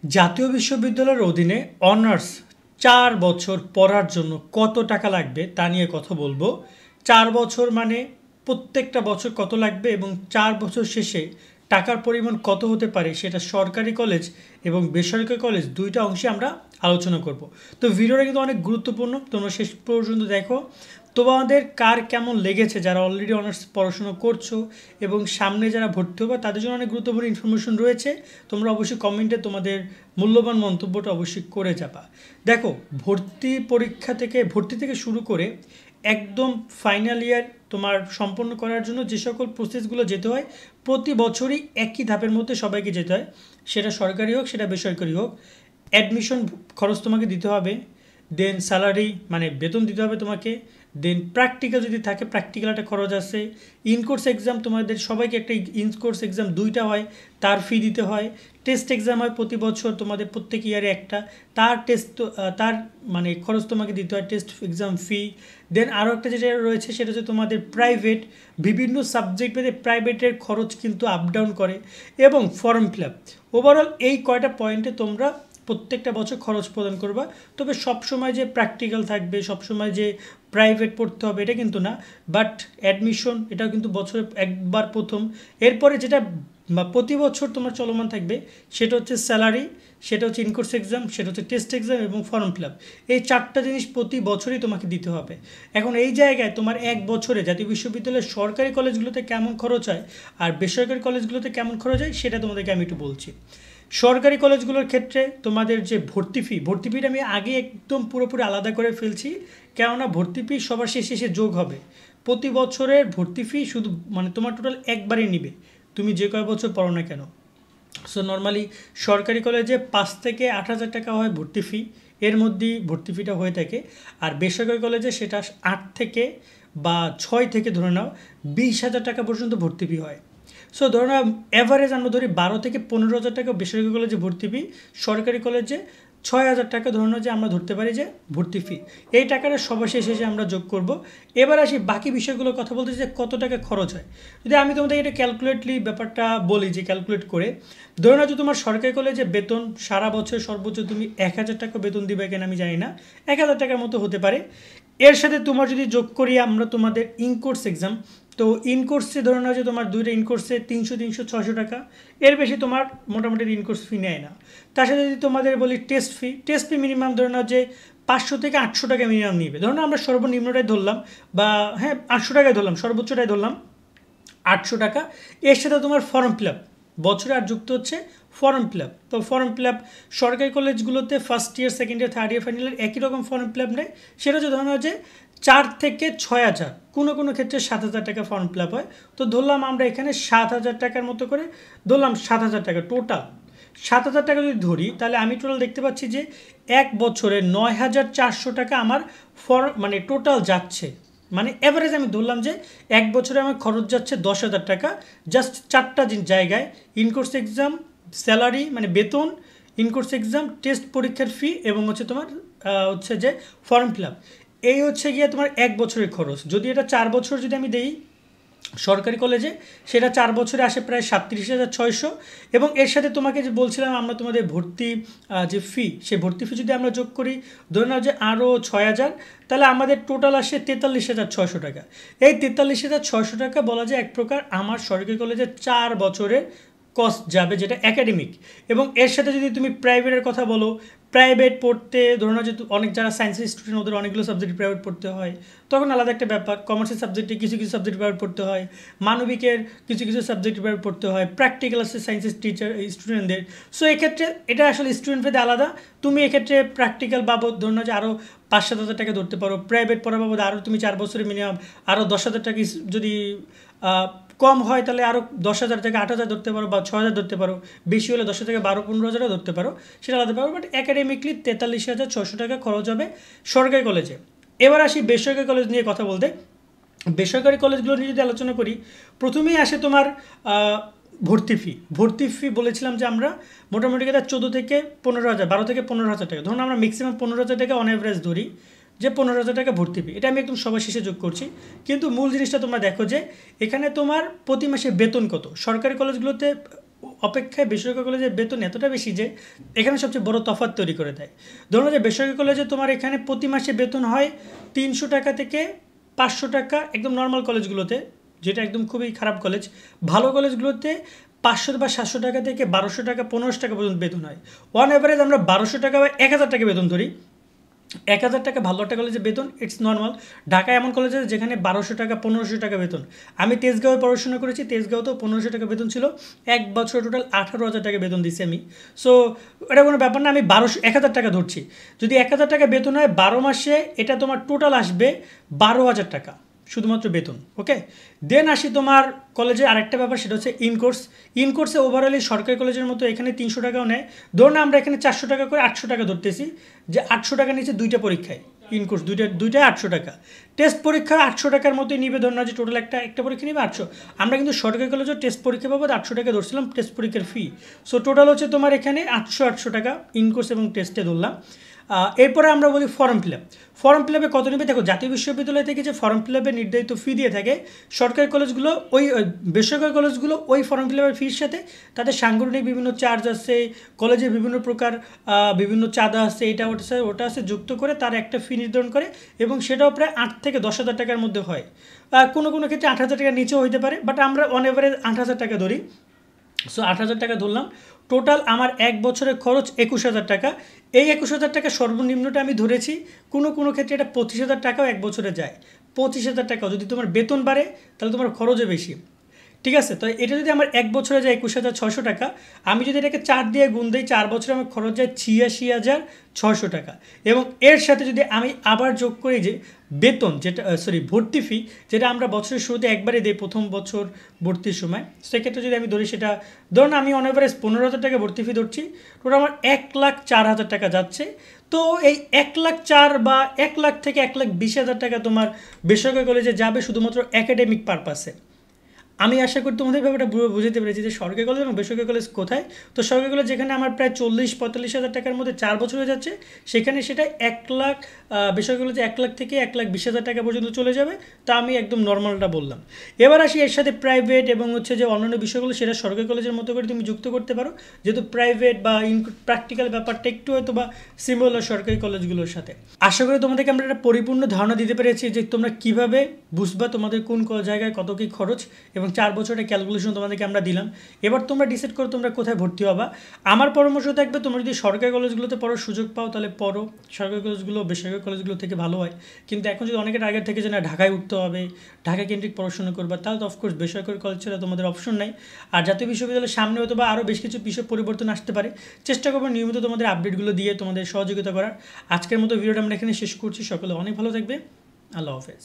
জাতীয় বিশ্ববিদ্যালয়ের অধীনে অনার্স ৪ বছর পড়ার জন্য কত টাকা লাগবে তা নিয়ে কথা বলবো। ৪ বছর মানে প্রত্যেকটা বছর কত লাগবে এবং ৪ বছর শেষে টাকার পরিমাণ কত হতে পারে সেটা সরকারি কলেজ এবং বেসরকারি কলেজ দুইটা অংশে আমরা আলোচনা করব। তো ভিডিওটা কিন্তু অনেক গুরুত্বপূর্ণ, তোমরা শেষ পর্যন্ত দেখো। তোমাদের কার কেমন লেগেছে যারা অলরেডি অনার্স পড়াশোনা করছো এবং সামনে যারা ভর্তি হবে তাদের জন্য অনেক গুরুত্বপূর্ণ ইনফরমেশন রয়েছে। তোমরা অবশ্যই কমেন্টে তোমাদের মূল্যবান মন্তব্যটা অবশ্যই করে যাবা। দেখো, ভর্তি থেকে শুরু করে একদম ফাইনাল ইয়ার তোমার সম্পন্ন করার জন্য যে সকল প্রসেসগুলো যেতে হয় প্রতি বছরই একই ধাপের মধ্যে সবাইকে যেতে হয়, সেটা সরকারি হোক সেটা বেসরকারি হোক। অ্যাডমিশন খরচ তোমাকে দিতে হবে, দেন স্যালারি মানে বেতন দিতে হবে তোমাকে, দেন প্র্যাকটিক্যাল যদি থাকে প্র্যাকটিক্যাল একটা খরচ আছে, ইনকোর্স এক্সাম তোমাদের সবাইকে একটা ইনকোর্স এক্সাম দুইটা হয়, তার ফি দিতে হয়, টেস্ট এক্সাম হয় প্রতি বছর তোমাদের প্রত্যেক ইয়ারে একটা, তার মানে খরচ তোমাকে দিতে হয়, টেস্ট এক্সাম ফি। দেন আরও একটা যেটা রয়েছে সেটা হচ্ছে তোমাদের প্রাইভেট, বিভিন্ন সাবজেক্ট ভেদে প্রাইভেটের খরচ কিন্তু আপ ডাউন করে, এবং ফর্ম ফিল আপ। ওভারঅল এই কয়টা পয়েন্টে তোমরা প্রত্যেকটা বছর খরচ প্রদান করবা। তবে সবসময় যে প্র্যাকটিক্যাল থাকবে, সবসময় যে প্রাইভেট পড়তে হবে এটা কিন্তু না, বাট অ্যাডমিশন এটাও কিন্তু বছরে একবার প্রথম। এরপরে যেটা প্রতি বছর তোমার চলমান থাকবে সেটা হচ্ছে স্যালারি, সেটা হচ্ছে ইনকোর্স এক্সাম, সেটা হচ্ছে টেস্ট এক্সাম এবং ফর্ম ফিল আপ। এই চারটা জিনিস প্রতি বছরই তোমাকে দিতে হবে। এখন এই জায়গায় তোমার এক বছরে জাতীয় বিশ্ববিদ্যালয়ের সরকারি কলেজগুলোতে কেমন খরচ হয় আর বেসরকারি কলেজগুলোতে কেমন খরচ হয় সেটা তোমাদেরকে আমি একটু বলছি। সরকারি কলেজগুলোর ক্ষেত্রে তোমাদের যে ভর্তি ফিটা আমি আগে একদম পুরোপুরি আলাদা করে ফেলছি, কেননা ভর্তি ফি সবার শেষে যোগ হবে। প্রতি বছরের ভর্তি ফি শুধু মানে তোমার টোটাল একবারই নিবে, তুমি যে কয় বছর পড়ো না কেন। সো নর্মালি সরকারি কলেজে ৫ থেকে ৮ হাজার টাকা হয় ভর্তি ফি, এর মধ্যেই ভর্তি ফিটা হয়ে থাকে। আর বেসরকারি কলেজে সেটা ৮ থেকে বা ৬ থেকে ধরে নাও ২০ হাজার টাকা পর্যন্ত ভর্তি ফি হয়। সো ধরো না, অ্যাভারেজ আমরা ধরি ১২ থেকে ১৫ হাজার টাকা বেসরকারি কলেজে ভর্তি ফি, সরকারি কলেজে ৬ হাজার টাকা ধরে নাও যে আমরা ধরতে পারি যে ভর্তি ফি। এই টাকাটা সবার শেষে আমরা যোগ করব। এবার আসি বাকি বিষয়গুলোর কথা বলতে যে কত টাকা খরচ হয়। যদি আমি তোমাদের এটা ক্যালকুলেটলি ব্যাপারটা বলি, যে ক্যালকুলেট করে ধরে নাও যে তোমার সরকারি কলেজে বেতন সারা বছর সর্বোচ্চ তুমি ১ হাজার টাকা বেতন দিবে কেন আমি জানি না, ১ হাজার টাকার মতো হতে পারে। এর সাথে তোমার যদি যোগ করি আমরা তোমাদের ইনকোর্স এক্সাম, তো ইনকোর্সে ধরে নাও যে তোমার দুইটা ইনকোর্সে ৩০০ ৩০০ ৬০০ টাকা, এর বেশি তোমার মোটামুটি ইনকোর্স ফি নেয় না। তার সাথে যদি তোমাদের বলি টেস্ট ফি মিনিমাম ধরে নাও যে ৫০০ থেকে ৮০০ টাকা মিনিমাম নিবে। ধরুন আমরা সর্বনিম্নটাই ধরলাম, বা হ্যাঁ ৮০০ টাকায় ধরলাম, সর্বোচ্চটাই ধরলাম ৮০০ টাকা। এর সাথে তোমার ফর্ম ফিল আপ বছরে আর যুক্ত হচ্ছে ফর্ম ফিল আপ। তো ফর্ম ফিল আপ সরকারি কলেজগুলোতে first year, second year, third year, final year একই রকম ফর্ম ফিল আপ নেয়। সেটা হচ্ছে ধরুন যে ৪ থেকে ৬ হাজার, কোনো ক্ষেত্রে ৭ হাজার টাকা ফর্ম ফিল আপ হয়। তো ধরলাম আমরা এখানে ৭ হাজার টাকার মতো করে ধরলাম, ৭ হাজার টাকা টোটাল। ৭ হাজার টাকা যদি ধরি তাহলে আমি টোটাল দেখতে পাচ্ছি যে এক বছরে ৯,৪০০ টাকা আমার মানে টোটাল যাচ্ছে। মানে এভারেজ আমি ধরলাম যে এক বছরে আমার খরচ যাচ্ছে ১০,০০০ টাকা, জাস্ট চারটা জায়গায়: ইনকোর্স এক্সাম, স্যালারি মানে বেতন, ইনকোর্স এক্সাম, টেস্ট পরীক্ষার ফি এবং হচ্ছে তোমার হচ্ছে যে ফর্ম ফিল আপ। এই হচ্ছে গিয়ে তোমার এক বছরের খরচ। যদি এটা ৪ বছর যদি আমি দেই সরকারি কলেজে, সেটা ৪ বছরে আসে প্রায় ৩৭,৬০০। এবং এর সাথে তোমাকে যে বলছিলাম আমরা তোমাদের ভর্তি যে ফি, সেই ভর্তি ফি যদি আমরা যোগ করি ধরে নাও যে আরও ৬ হাজার, তাহলে আমাদের টোটাল আসে ৪৩,৬০০ টাকা। এই ৪৩,৬০০ টাকা বলা যায় এক প্রকার আমার সরকারি কলেজে ৪ বছরের কস্ট যাবে, যেটা একাডেমিক। এবং এর সাথে যদি তুমি প্রাইভেটের কথা বলো, প্রাইভেট পড়তে ধরো না যে অনেক যারা সায়েন্সের স্টুডেন্ট ওদের অনেকগুলো সাবজেক্ট প্রাইভেট পড়তে হয়, তখন আলাদা একটা ব্যাপার। কমার্সের সাবজেক্টে কিছু সাবজেক্ট প্রাইভেট পড়তে হয়, মানবিকের কিছু সাবজেক্ট প্রাইভেট পড়তে হয়, প্র্যাকটিক্যাল আছে সায়েন্সের টিচার স্টুডেন্টদের। সো এক্ষেত্রে এটা আসলে স্টুডেন্ট ভেদে আলাদা। তুমি এক্ষেত্রে প্র্যাকটিক্যাল বাবদ ধরো না যে আরও ৫-৭ হাজার টাকা ধরতে পারো, প্রাইভেট পড়া বাবদ আরও তুমি ৪ বছরে মিনিমাম আরও ১০,০০০ টাকা, যদি কম হয় তাহলে আরও ১০,০০০ থেকে ৮,০০০ ধরতে পারো বা ৬,০০০ ধরতে পারো, বেশি হলে ১০ থেকে ১২-১৫ হাজারও ধরতে পারো, সেটা আলাদা পারো। বাট একাডেমিকলি ৪৩,৬০০ টাকা খরচ হবে সরকারি কলেজে। এবার আসি বেসরকারি কলেজ নিয়ে কথা বলতে। বেসরকারি কলেজগুলো নিয়ে যদি আলোচনা করি, প্রথমেই আসে তোমার ভর্তি ফি বলেছিলাম যে আমরা মোটামুটি ১৪ থেকে ১৫ হাজার, ১২ থেকে ১৫ হাজার টাকা, ধরুন আমরা ম্যাক্সিমাম ১৫ হাজার টাকা অন অ্যাভারেজ ধরি যে ১৫ হাজার টাকা ভর্তি ফি। এটা আমি একদম সবার শেষে যোগ করছি। কিন্তু মূল জিনিসটা তোমরা দেখো যে এখানে তোমার প্রতি মাসে বেতন কত। সরকারি কলেজগুলোতে অপেক্ষায় বেসরকারি কলেজের বেতন এতটা বেশি যে এখানে সবচেয়ে বড় তফাৎ তৈরি করে দেয়। ধরুন যে বেসরকারি কলেজে তোমার এখানে প্রতি মাসে বেতন হয় 300 টাকা থেকে 500 টাকা একদম নর্মাল কলেজগুলোতে, যেটা একদম খুবই খারাপ কলেজ। ভালো কলেজগুলোতে 500 বা 700 টাকা থেকে 1200 টাকা 1500 টাকা পর্যন্ত বেতন হয়। অন অ্যাভারেজ আমরা 1200 টাকা বা 1000 টাকা বেতন ধরি। 1000 টাকা ভালো একটা কলেজে বেতন, ইটস নর্মাল। ঢাকায় এমন কলেজ আছে যেখানে 1200 টাকা 1500 টাকা বেতন। আমি তেজগাঁওয়ে পড়াশোনা করেছি, তেজগাঁওতেও 1500 টাকা বেতন ছিল। এক বছর টোটাল 18,000 টাকা বেতন দিচ্ছি আমি। সো এটা কোনো ব্যাপার না, আমি 1000 টাকা ধরছি। যদি 1000 টাকা বেতন হয় 12 মাসে, এটা তোমার টোটাল আসবে 12,000 টাকা শুধুমাত্র বেতন। ওকে, দেন আসি তোমার কলেজে আরেকটা ব্যাপার, সেটা হচ্ছে ইনকোর্স। ইনকোর্সে ওভারঅলি সরকারি কলেজের মতো এখানে 300 টাকাও নেয়। ধরুন আমরা এখানে 400 টাকা করে 800 টাকা ধরতেছি, যে 800 টাকা নিচে দুইটা পরীক্ষায় ইনকোর্স, দুইটায় 800 টাকা। টেস্ট পরীক্ষা 800 টাকার মতোই নিবে, ধরুন না যে টোটাল একটা পরীক্ষা নিবে 800। আমরা কিন্তু সরকারি কলেজেও টেস্ট পরীক্ষা বাবদ 800 টাকা ধরছিলাম টেস্ট পরীক্ষার ফি। সো টোটাল হচ্ছে তোমার এখানে 800 টাকা ইনকোর্স এবং টেস্টে ধরলাম। এরপরে আমরা বলি form fill up. Form fill আপে কত নেবে দেখো, জাতীয় বিশ্ববিদ্যালয় থেকে যে ফর্ম ফিল আপে নির্ধারিত ফি দিয়ে থাকে, সরকারি কলেজগুলো বেসরকারি কলেজগুলো ওই ফর্ম ফিল আপের ফির সাথে তাদের সাংগঠনিক বিভিন্ন চার্জ আছে, কলেজের বিভিন্ন প্রকার বিভিন্ন চাঁদা আছে, এটা ওটা আছে, যুক্ত করে তার একটা ফি নির্ধারণ করে, এবং সেটাও প্রায় 8 থেকে 10,000 টাকার মধ্যে হয়। কোনো কোনো ক্ষেত্রে 8,000 টাকার নিচেও হইতে পারে, বাট আমরা অন এভারেজ 8,000 টাকা ধরি। সো 8,000 টাকা ধরলাম। টোটাল আমার এক বছরের খরচ 21,000 টাকা। এই 21,000 টাকা সর্বনিম্নটা আমি ধরেছি, কোনো কোনো ক্ষেত্রে এটা 25,000 টাকাও এক বছরে যায়। 25,000 টাকাও যদি তোমার বেতন বাড়ে তাহলে তোমার খরচও বেশি। ঠিক আছে, তো এটা যদি আমার এক বছরে যায় 21,600 টাকা, আমি যদি এটাকে 4 দিয়ে গুণ দিই, 4 বছরে আমার খরচ যায় 86,600 টাকা। এবং এর সাথে যদি আমি আবার যোগ করি যে বেতন, যেটা ভর্তি ফি, যেটা আমরা বছরের শুরুতে একবারে দিই প্রথম বছর ভর্তির সময়, সেক্ষেত্রে যদি আমি ধরি, সেটা ধরুন আমি অন এভারেজ 15,000 টাকা ভর্তি ফি ধরছি, টোটাল আমার 1,04,000 টাকা যাচ্ছে। তো এই 1,04,000 বা 1,00,000 থেকে 1,20,000 টাকা তোমার বেসরকারি কলেজে যাবে শুধুমাত্র একাডেমিক পারপাসে। আমি আশা করি তোমাদের ব্যাপারটা বুঝতে পেরেছি যে সরকারি কলেজ এবং বেসরকারি কলেজ কোথায়। তো সরকারি কলেজ যেখানে আমার প্রায় 40-45,000 টাকার মধ্যে 4 বছর হয়ে যাচ্ছে, সেখানে সেটা 1,00,000, বেসরকারি কলেজে 1,00,000 থেকে 1,20,000 টাকা পর্যন্ত চলে যাবে। তা আমি একদম নর্মালটা বললাম। এবার আসি এর সাথে প্রাইভেট এবং হচ্ছে যে অন্যান্য বিষয়গুলো, সেটা সরকারি কলেজের মতো করে তুমি যুক্ত করতে পারো, যেহেতু প্রাইভেট বা প্র্যাকটিক্যাল ব্যাপারটা একটু হয়তো বা সিমিলার সরকারি কলেজগুলোর সাথে। আশা করি তোমাদেরকে আমরা একটা পরিপূর্ণ ধারণা দিতে পেরেছি যে তোমরা কীভাবে বুঝবা তোমাদের কোন জায়গায় কত কী খরচ, এবং 4 বছরের ক্যালকুলেশন তোমাদেরকে আমরা দিলাম। এবার তোমরা ডিসাইড করো তোমরা কোথায় ভর্তি হবা। আমার পরামর্শ থাকবে, তোমরা যদি সরকারি কলেজগুলোতে পড়ার সুযোগ পাও তাহলে পড়ো। সরকারি কলেজগুলো বেসরকারি কলেজগুলো থেকে ভালো হয়। কিন্তু এখন যদি অনেকের আগের থেকে যে না ঢাকায় উঠতে হবে, ঢাকা কেন্দ্রিক পড়াশোনা করবা, তাহলে তো অফকোর্স বেসরকারি কলেজ ছাড়া তোমাদের অপশন নাই। আর জাতীয় বিশ্ববিদ্যালয়ের সামনে হয়তো বা আরও বেশ কিছু বিষয় পরিবর্তন আসতে পারে। চেষ্টা করবো নিয়মিত তোমাদের আপডেটগুলো দিয়ে তোমাদের সহযোগিতা করার। আজকের মতো ভিডিওটা আমরা এখানে শেষ করছি। সকলে অনেক ভালো থাকবে। আল্লাহ হাফেজ।